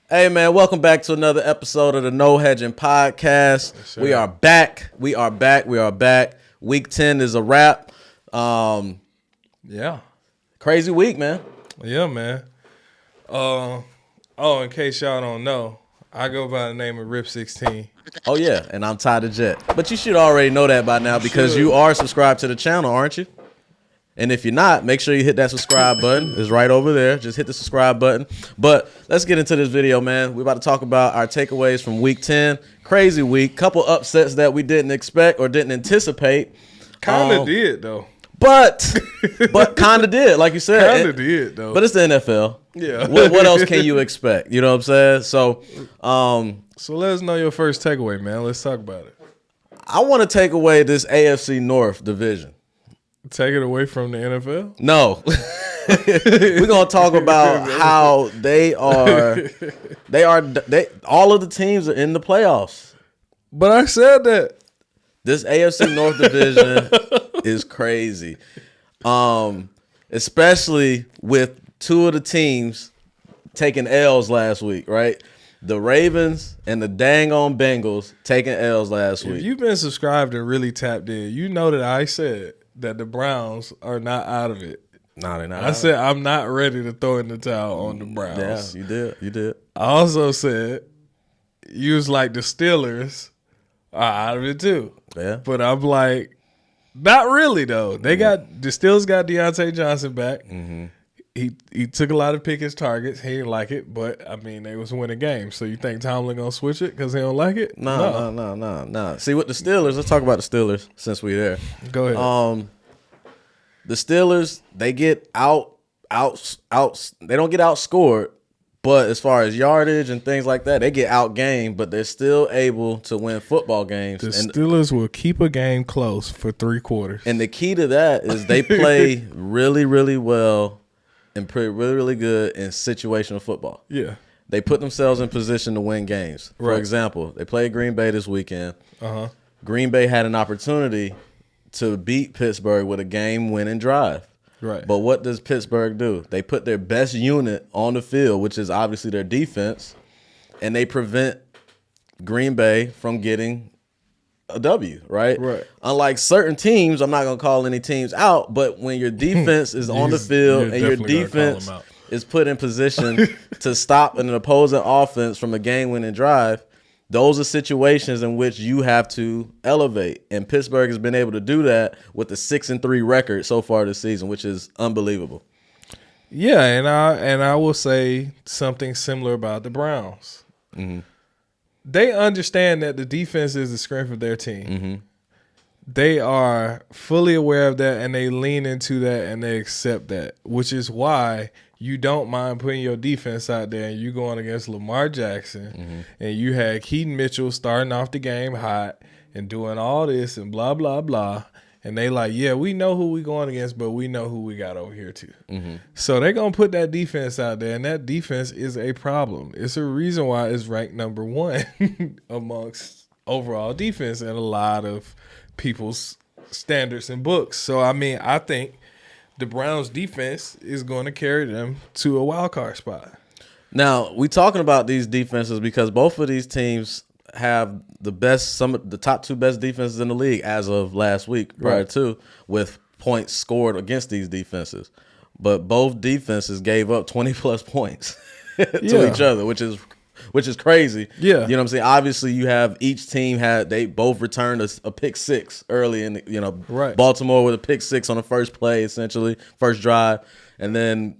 Hey, man, welcome back to another episode of the No Hedging Podcast. Yes, we are back. We are back. Week 10 is a wrap. Yeah. Crazy week, man. Yeah, man. In case y'all don't know, I go by the name of Rip16. Oh, yeah, and I'm Ty the Jet. But you should already know that by now because you are subscribed to the channel, aren't you? And if you're not, make sure you hit that subscribe button. It's right over there. Just hit the subscribe button. But let's get into this video, man. We're about to talk about our takeaways from Week 10. Crazy week. Couple upsets that we didn't expect or didn't anticipate. Kind of did, though. But kind of did, like you said. Kind of did, though. But it's the NFL. Yeah. What else can you expect? You know what I'm saying? So let us know your first takeaway, man. Let's talk about it. I want to take away this AFC North division. Take it away from the NFL? No. We're going to talk about how they all of the teams are in the playoffs. But I said that. This AFC North division is crazy. Especially with two of the teams taking L's last week, right? The Ravens and the dang on Bengals taking L's last week. If you've been subscribed and really tapped in, you know that I said that the Browns are not out of it. No, they're not. I said I'm not ready to throw in the towel on the Browns. Yeah, you did. I also said you was like the Steelers are out of it too. Yeah. But I'm like, not really though. The Steelers got Deontay Johnson back. Mm-hmm. He took a lot of Pickett's targets. He didn't like it, but I mean they was winning games. So you think Tomlin gonna switch it because he don't like it? No. See, with the Steelers, let's talk about the Steelers since we're there. Go ahead. The Steelers, they get out. They don't get outscored, but as far as yardage and things like that, they get outgained. But they're still able to win football games. The Steelers will keep a game close for 3 quarters. And the key to that is they play really, really well and play really, really good in situational football. Yeah. They put themselves in position to win games. For Right. example, they played Green Bay this weekend. Uh-huh. Green Bay had an opportunity to beat Pittsburgh with a game-winning drive. Right. But what does Pittsburgh do? They put their best unit on the field, which is obviously their defense, and they prevent Green Bay from getting a W, right? Right. Unlike certain teams, I'm not going to call any teams out, but when your defense is on the field and your defense is put in position to stop an opposing offense from a game-winning drive, those are situations in which you have to elevate. And Pittsburgh has been able to do that with the 6-3 record so far this season, which is unbelievable. Yeah, and I will say something similar about the Browns. Mm-hmm. They understand that the defense is the strength of their team. Mm-hmm. They are fully aware of that, and they lean into that, and they accept that, which is why you don't mind putting your defense out there and you going against Lamar Jackson, and you had Keaton Mitchell starting off the game hot and doing all this and blah, blah, blah. And they like, yeah, we know who we going against, but we know who we got over here too. Mm-hmm. So they're going to put that defense out there, and that defense is a problem. It's a reason why it's ranked number 1 amongst overall defense in a lot of people's standards and books. So, I mean, I think the Browns defense is going to carry them to a wild card spot. Now, we talking about these defenses because both of these teams have some of the top 2 best defenses in the league as of last week prior to, with points scored against these defenses. But both defenses gave up 20-plus points to each other, which is crazy. Yeah. You know what I'm saying? Obviously, you have each team they both returned a pick 6 early in right. Baltimore with a pick 6 on the first play, essentially, first drive. And then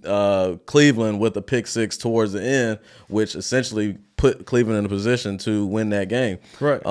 Cleveland with a pick 6 towards the end, which essentially put Cleveland in a position to win that game. Right.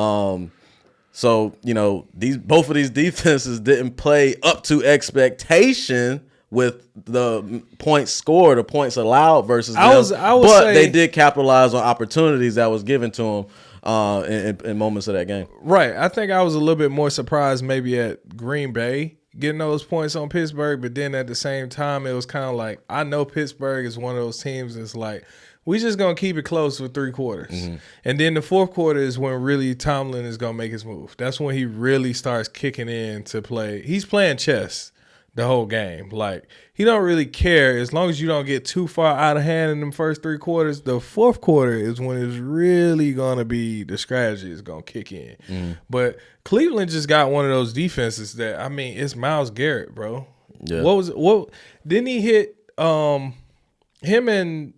So, both of these defenses didn't play up to expectation with the points scored or points allowed versus them. But they did capitalize on opportunities that was given to them in moments of that game. Right. I think I was a little bit more surprised maybe at Green Bay getting those points on Pittsburgh, but then at the same time, it was kind of like, I know Pittsburgh is one of those teams that's like, we just going to keep it close for 3 quarters. Mm-hmm. And then the 4th quarter is when really Tomlin is going to make his move. That's when he really starts kicking in to play. He's playing chess. the whole game. Like, he don't really care as long as you don't get too far out of hand in them first 3 quarters. The fourth quarter is when it's really gonna be the strategy is gonna kick in. But Cleveland just got one of those defenses that, I mean, it's Myles Garrett, bro. Yeah. What didn't he hit him and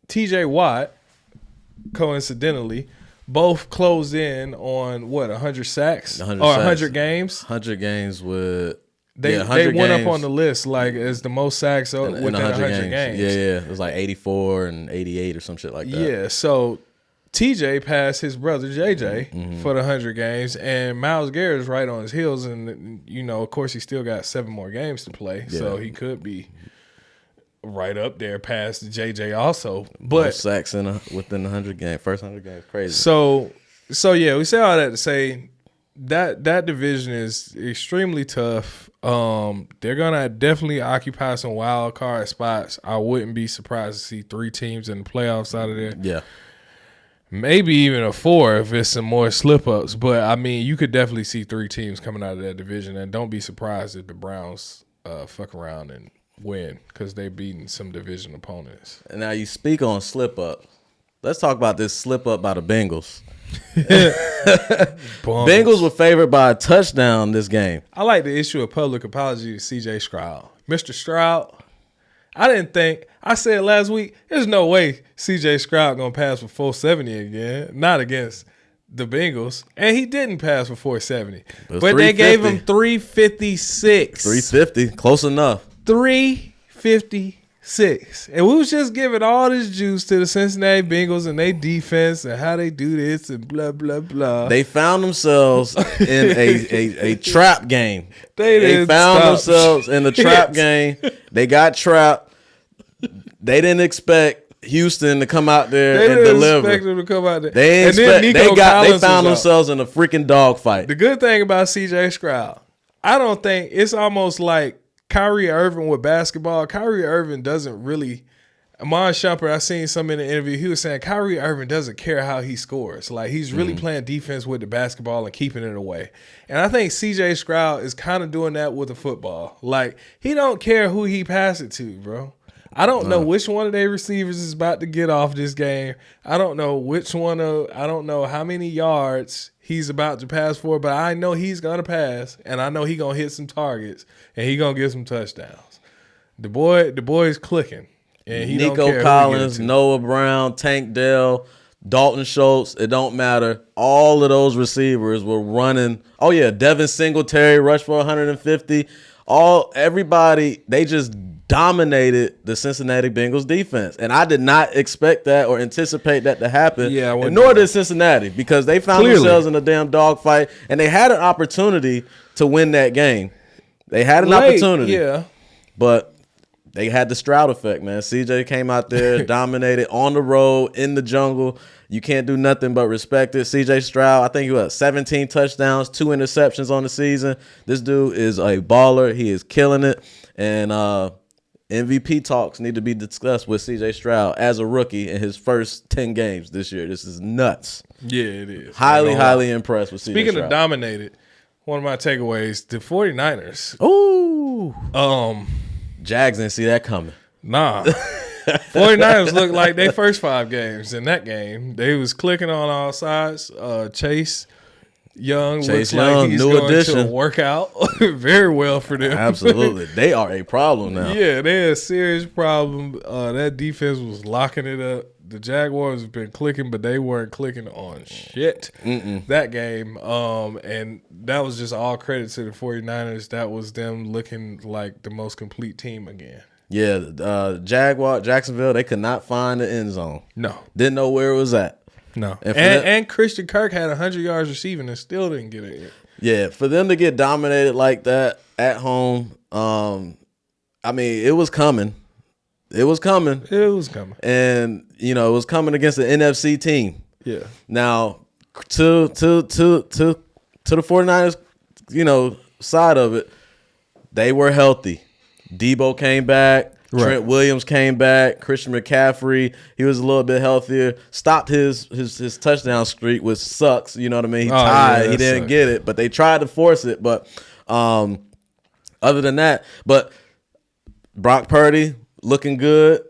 TJ Watt coincidentally both closed in on 100 sacks 100 games? 100 games with They went up on the list like as the most sacks within 100 games. Yeah. It was like 84 and 88 or some shit like that. Yeah, so TJ passed his brother JJ for the 100 games, and Myles Garrett is right on his heels. And, of course, he still got 7 more games to play, so he could be right up there past JJ also. But most sacks within the 100 games, first 100 games, crazy. So yeah, we say all that to say that division is extremely tough. They're gonna definitely occupy some wild card spots. I wouldn't be surprised to see 3 teams in the playoffs out of there. Yeah. Maybe even a 4 if it's some more slip-ups. But, I mean, you could definitely see 3 teams coming out of that division. And don't be surprised if the Browns fuck around and win because they're beating some division opponents. And now you speak on slip-up. Let's talk about this slip-up by the Bengals. Bengals were favored by a touchdown this game. I like to issue a public apology to C.J. Stroud. Mr. Stroud, I said last week, there's no way C.J. Stroud going to pass for 470 again. Not against the Bengals. And he didn't pass for 470. But they gave him 356. 350, close enough. 356. And we was just giving all this juice to the Cincinnati Bengals and their defense and how they do this and blah, blah, blah. They found themselves in a trap game. They found themselves in the trap game. They got trapped. They didn't expect Houston to come out there and deliver. They didn't expect them to come out there. They found themselves in a freaking dogfight. The good thing about C.J. Stroud, I don't think it's almost like Kyrie Irving with basketball. Kyrie Irving doesn't really. Amon Shumpert, I seen some in the interview. He was saying Kyrie Irving doesn't care how he scores. Like, he's really playing defense with the basketball and keeping it away. And I think C.J. Stroud is kind of doing that with the football. Like, he don't care who he pass it to, bro. I don't know which one of their receivers is about to get off this game. I don't know I don't know how many yards he's about to pass for, but I know he's going to pass, and I know he's going to hit some targets, and he's going to get some touchdowns. The boy is clicking. And he Nico Collins, Noah Brown, Tank Dell, Dalton Schultz, it don't matter. All of those receivers were running. Oh, yeah, Devin Singletary rushed for 150. Everybody, they just dominated the Cincinnati Bengals defense. And I did not expect that or anticipate that to happen. Yeah, and nor did Cincinnati, because they found themselves in a damn dogfight, and they had an opportunity to win that game. They had an opportunity. Yeah. But they had the Stroud effect, man. CJ came out there, dominated on the road, in the jungle. You can't do nothing but respect it. CJ Stroud, I think he was 17 touchdowns, 2 interceptions on the season. This dude is a baller. He is killing it. And MVP talks need to be discussed with CJ Stroud as a rookie in his first 10 games this year. This is nuts. Yeah, it is. Highly impressed with CJ Stroud. Speaking of dominated, one of my takeaways, the 49ers. Ooh. Jags didn't see that coming. Nah. 49ers looked like their first 5 games in that game. They was clicking on all sides. Chase Young looks like he's going to work out very well for them. Absolutely. They are a problem now. Yeah, they're a serious problem. That defense was locking it up. The Jaguars have been clicking, but they weren't clicking on shit that game. And that was just all credit to the 49ers. That was them looking like the most complete team again. Yeah, Jacksonville, they could not find the end zone. No. Didn't know where it was at. No. And Christian Kirk had 100 yards receiving and still didn't get it. Yeah, for them to get dominated like that at home, I mean, it was coming. It was coming. And, it was coming against the NFC team. Yeah. Now, to the 49ers, side of it, they were healthy. Debo came back. Right. Trent Williams came back. Christian McCaffrey, he was a little bit healthier. Stopped his touchdown streak, which sucks. You know what I mean? He tied. He didn't get it, but they tried to force it. But Other than that, but Brock Purdy looking good.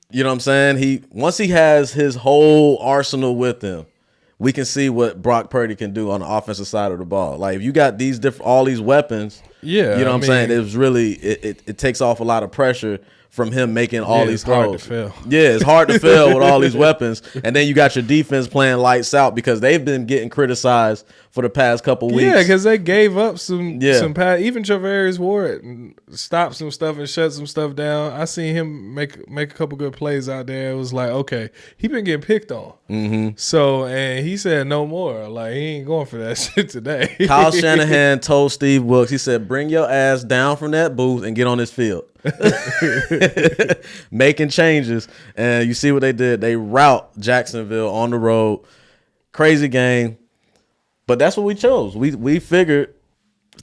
You know what I'm saying? Once he has his whole arsenal with him, we can see what Brock Purdy can do on the offensive side of the ball. Like if you got all these weapons, you know what I'm saying? It was really it takes off a lot of pressure from him making all these throws. It's hard to fail. Yeah, it's hard to fail with all these weapons. And then you got your defense playing lights out because they've been getting criticized for the past couple weeks. Yeah, because they gave up some pass. Even Travarius Ward stopped some stuff and shut some stuff down. I seen him make a couple good plays out there. It was like, okay, he been getting picked on. Mm-hmm. So, and he said no more. Like, he ain't going for that shit today. Kyle Shanahan told Steve Wilks, he said, bring your ass down from that booth and get on this field. Making changes. And you see what they did. They rout Jacksonville on the road. Crazy game. But that's what we chose. We figured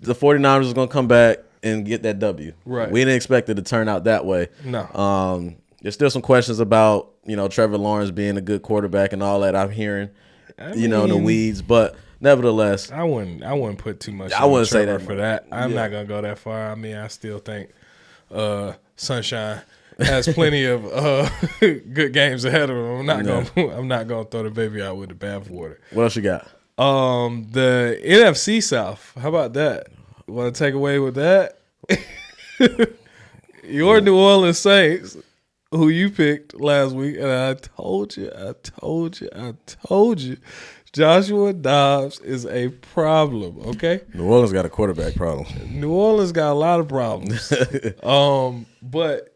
the 49ers was going to come back and get that W. Right. We didn't expect it to turn out that way. No. There's still some questions about, Trevor Lawrence being a good quarterback and all that I'm hearing, the weeds. But nevertheless. I wouldn't put too much I wouldn't say Trevor that for that. I'm not going to go that far. I mean, I still think Sunshine has plenty of good games ahead of him. I'm not gonna throw the baby out with the bathwater. What else you got? The NFC South. How about that? Want to take away with that? Your New Orleans Saints, who you picked last week, and I told you, Joshua Dobbs is a problem, okay? New Orleans got a quarterback problem. New Orleans got a lot of problems. But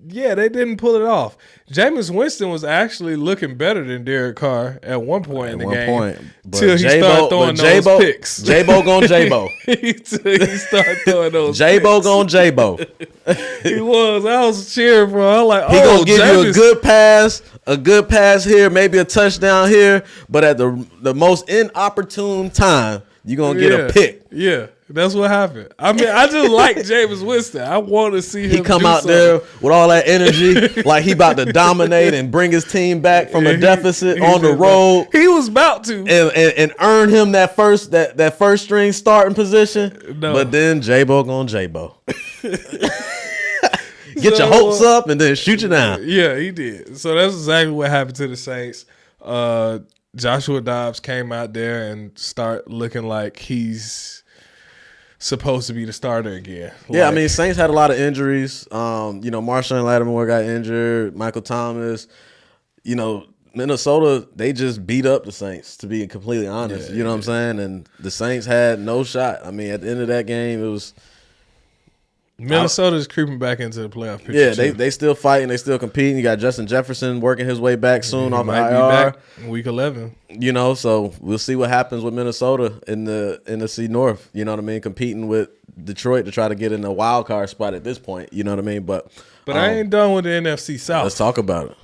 yeah, they didn't pull it off. Jameis Winston was actually looking better than Derek Carr at one point in the game. Till he started throwing those picks. J-Bo gon' J-Bo. He started throwing those J-Bo picks. gon' J-Bo. He was. I was cheering for him. I was like, he gonna give you a good pass here, maybe a touchdown here, but at the most inopportune time, you're gonna get a pick. Yeah. That's what happened. I mean, I just like Jameis Winston. I want to see him. He come out there with all that energy, like he about to dominate and bring his team back from a deficit on the road. He was about to and earn him that first string starting position. No. But then J-Bo gon' J-Bo. Get your hopes up and then shoot you down. Yeah, he did. So that's exactly what happened to the Saints. Joshua Dobbs came out there and start looking like he's supposed to be the starter again. Yeah, I mean, Saints had a lot of injuries. Marshawn Lattimore got injured. Michael Thomas. Minnesota, they just beat up the Saints, to be completely honest. You know what I'm saying? And the Saints had no shot. I mean, at the end of that game, it was Minnesota's creeping back into the playoff picture. Yeah, they still fighting, they still competing. You got Justin Jefferson working his way back soon off might IR. be back in week 11. So we'll see what happens with Minnesota in the NFC North. You know what I mean? Competing with Detroit to try to get in a wild card spot at this point. You know what I mean? But I ain't done with the NFC South. Let's talk about it.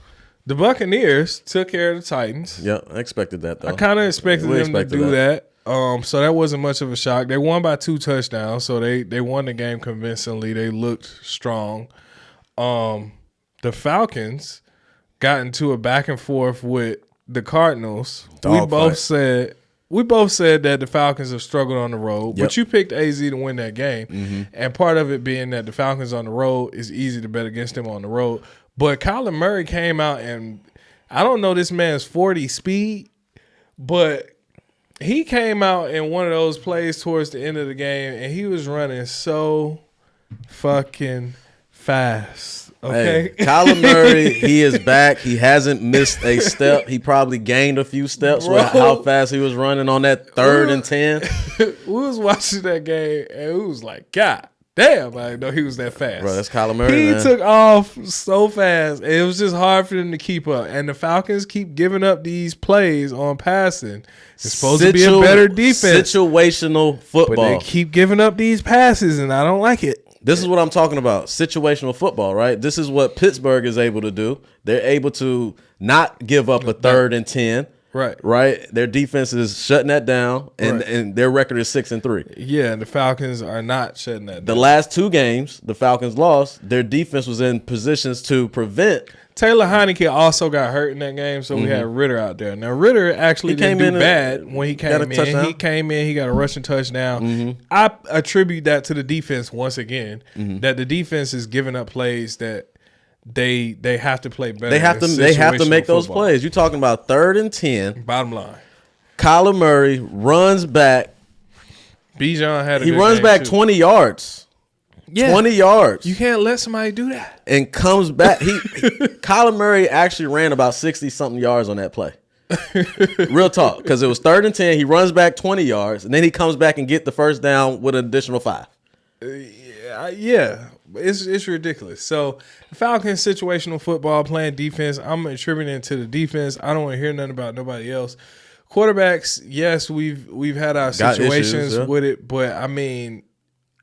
The Buccaneers took care of the Titans. Yeah, I expected that though. I kind of expected them to do that. So that wasn't much of a shock. They won by 2 touchdowns, so they won the game convincingly. They looked strong. The Falcons got into a back and forth with the Cardinals. We both said that the Falcons have struggled on the road, but you picked AZ to win that game. And part of it being that the Falcons on the road is easy to bet against them on the road. But Kyler Murray came out, and I don't know this man's 40 speed, but he came out in one of those plays towards the end of the game, and he was running so fucking fast. Okay, hey, Kyler Murray, he is back. He hasn't missed a step. He probably gained a few steps with how fast he was running on that 3rd and 10. We was watching that game, and it was like, God damn, I didn't know he was that fast. Bro, that's Kyler Murray, He took off so fast. It was just hard for them to keep up. And the Falcons keep giving up these plays on passing. It's supposed to be a better defense. Situational football. But they keep giving up these passes, and I don't like it. This is what I'm talking about. Situational football, right? This is what Pittsburgh is able to do. They're able to not give up a 3rd and 10. Right. Their defense is shutting that down, and their record is 6-3. Yeah, and the Falcons are not shutting that down. The last 2 games, the Falcons lost. Their defense was in positions to prevent. Taylor Heineke also got hurt in that game, so we had Ritter out there. Now, Ritter actually didn't do bad when he came in. He came in, he got a rushing touchdown. I attribute that to the defense once again, that the defense is giving up plays that they have to play better. They have to make those plays. You're talking about 3rd and 10. Bottom line. Kyler Murray runs back. Bijan had a He good runs game back too. 20 yards. Yeah. 20 yards. You can't let somebody do that. And comes back. Kyler Murray actually ran about 60-something yards on that play. Real talk. Because it was 3rd and 10. He runs back 20 yards, and then he comes back and get the first down with an additional 5. Yeah. It's ridiculous. So, the Falcons situational football, playing defense, I'm attributing it to the defense. I don't want to hear nothing about nobody else. Quarterbacks, yes, we've had our situations with it, but I mean,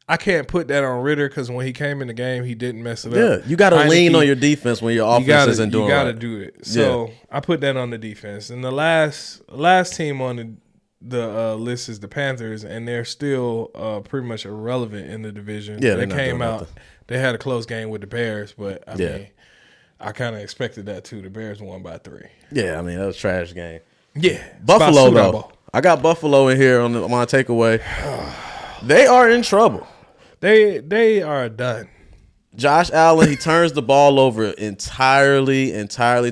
I can't put that on Ritter because when he came in the game, he didn't mess it up. Yeah, you got to lean on your defense when your offense isn't doing right. You got to do it. So I put that on the defense. And the last team on the list is the Panthers, and they're still pretty much irrelevant in the division. Yeah, they came out. They had a close game with the Bears, but I mean, I kind of expected that too. The Bears won by 3. Yeah, I mean that was a trash game. Yeah, Buffalo though. I got Buffalo in here on my takeaway. They are in trouble. They are done. Josh Allen, he turns the ball over entirely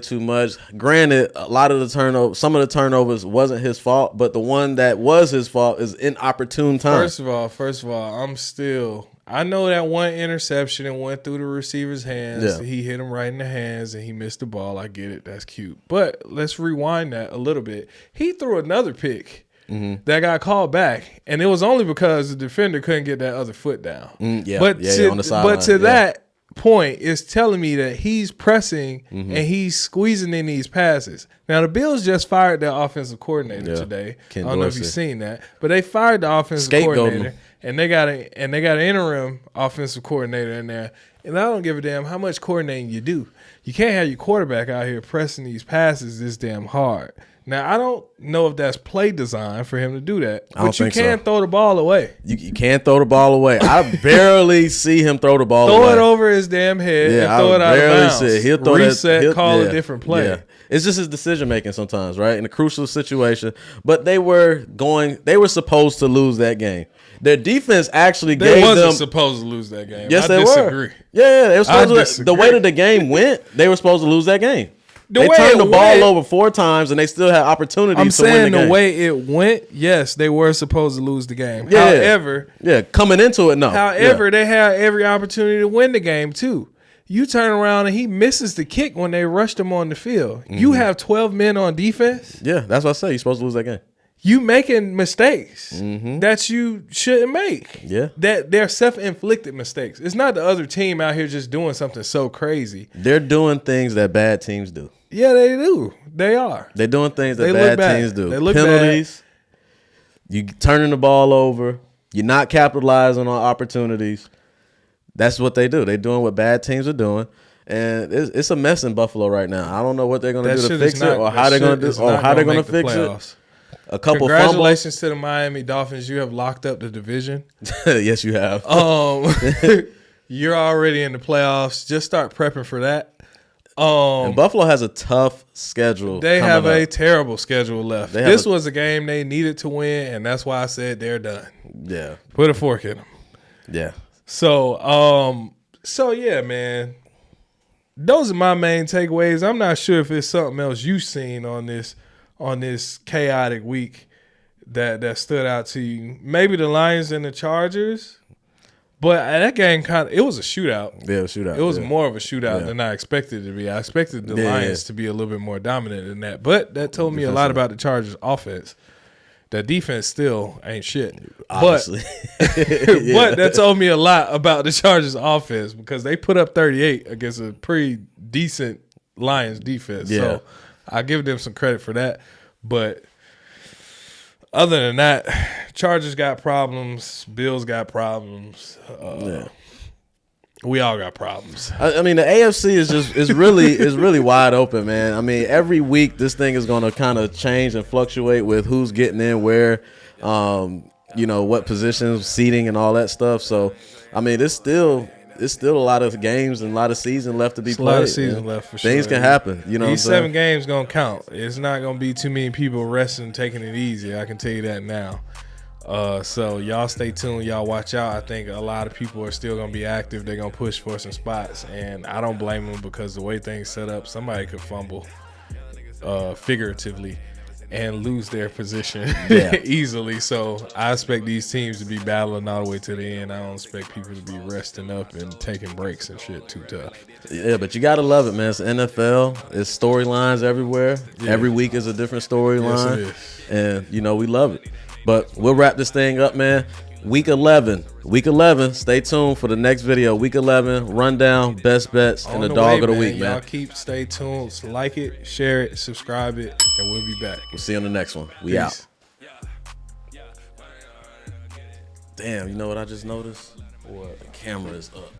too much. Granted, a lot of the some of the turnovers wasn't his fault, but the one that was his fault is inopportune time. First of all, I know that one interception and went through the receiver's hands. Yeah. He hit him right in the hands and he missed the ball. I get it. That's cute. But let's rewind that a little bit. He threw another pick that got called back, and it was only because the defender couldn't get that other foot down. On the sideline. But to that point, it's telling me that he's pressing and he's squeezing in these passes. Now, the Bills just fired their offensive coordinator today. I don't know if you've seen that, but they fired the offensive coordinator. And they got an interim offensive coordinator in there. And I don't give a damn how much coordinating you do. You can't have your quarterback out here pressing these passes this damn hard. Now, I don't know if that's play design for him to do that. But you can't throw the ball away. You can't throw the ball away. I barely see him throw the ball away. Throw it over his damn head and throw it out of bounds. He'll throw reset, call a different play. Yeah. It's just his decision-making sometimes, right? In a crucial situation. But they were supposed to lose that game. Their defense actually gave them. They wasn't supposed to lose that game. Yes, I disagree. were. Yeah, they were supposed to. The way that the game went, they were supposed to lose that game. They turned the ball over 4 times, and they still had opportunities to win the game. I'm saying the way it went, yes, they were supposed to lose the game. Yeah. However, coming into it, no. However, they had every opportunity to win the game, too. You turn around, and he misses the kick when they rushed him on the field. You have 12 men on defense. Yeah, that's what I say. You're supposed to lose that game. You making mistakes that you shouldn't make. Yeah. That they're self-inflicted mistakes. It's not the other team out here just doing something so crazy. They're doing things that bad teams do. Yeah, they do. They are. They're doing things that bad teams do. They look penalties. Bad. You turning the ball over. You're not capitalizing on opportunities. That's what they do. They're doing what bad teams are doing. And it's a mess in Buffalo right now. I don't know what they're going to do to fix it or how they're going to do or how they're going to fix it. A couple Congratulations to the Miami Dolphins. You have locked up the division. Yes, you have. You're already in the playoffs. Just start prepping for that. And Buffalo has a tough schedule. They have a terrible schedule left. This was a game they needed to win, and that's why I said they're done. Yeah. Put a fork in them. Yeah. So yeah, man. Those are my main takeaways. I'm not sure if it's something else you've seen on this chaotic week that stood out to you. Maybe the Lions and the Chargers. But that game it was a shootout. Yeah, a shootout. It was more of a shootout than I expected it to be. I expected the Lions to be a little bit more dominant than that. But that told me a lot about the Chargers' offense. That defense still ain't shit. Obviously. But that told me a lot about the Chargers' offense because they put up 38 against a pretty decent Lions defense. Yeah. So I give them some credit for that. But other than that, Chargers got problems. Bills got problems. We all got problems. I mean, the AFC is really wide open, man. I mean, every week this thing is going to kind of change and fluctuate with who's getting in where, what positions, seating, and all that stuff. So, I mean, it's still a lot of games and a lot of season left to be played. A lot of season left for sure. Things can happen. These 7 games gonna count. It's not gonna be too many people resting, taking it easy. I can tell you that now. So y'all stay tuned. Y'all watch out. I think a lot of people are still gonna be active. They're gonna push for some spots, and I don't blame them because the way things set up, somebody could fumble, figuratively, and lose their position easily. So I expect these teams to be battling all the way to the end. I don't expect people to be resting up and taking breaks and shit too tough. Yeah, but you gotta love it, man. It's NFL. It's storylines everywhere. Yeah. Every week is a different storyline, and we love it. But we'll wrap this thing up, man. Week 11. Stay tuned for the next video. Week 11 rundown, best bets, and the dog of the week, man. Y'all stay tuned. Like it, share it, subscribe it, and we'll be back. We'll see you on the next one. We out. Damn, you know what I just noticed? What? The camera is up.